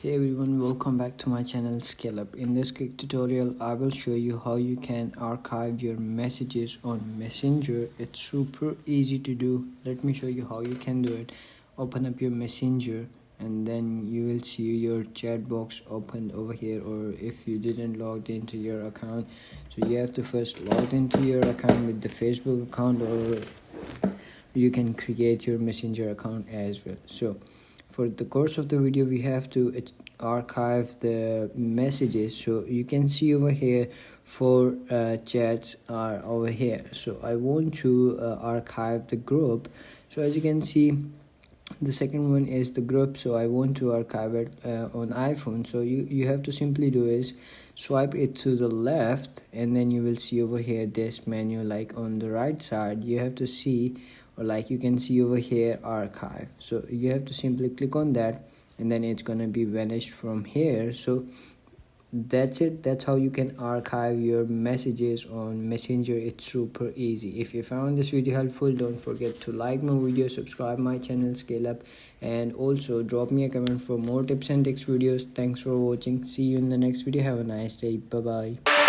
Hey everyone, welcome back to my channel Scale Up. In this quick tutorial, I will show you how you can archive your messages on Messenger. It's super easy to do. Let me show you how you can do it. Open up your Messenger and then you will see your chat box open over here, or if you didn't log into your account, so you have to first log into your account with the Facebook account, or you can create your Messenger account as well. So for the course of the video, we have to archive the messages. So you can see over here four chats are over here. So I want to archive the group. So as you can see, the second one is the group, so I want to archive it on iPhone. So you have to simply do is swipe it to the left, and then you will see over here this menu. Like on the right side, you have to see, or like you can see over here, archive. So you have to simply click on that, and then it's gonna be vanished from here. So that's it. That's how you can archive your messages on Messenger. It's super easy. If you found this video helpful, don't forget to like my video, subscribe my channel Scale Up, and also drop me a comment for more tips and tricks videos. Thanks for watching. See you in the next video. Have a nice day. Bye bye.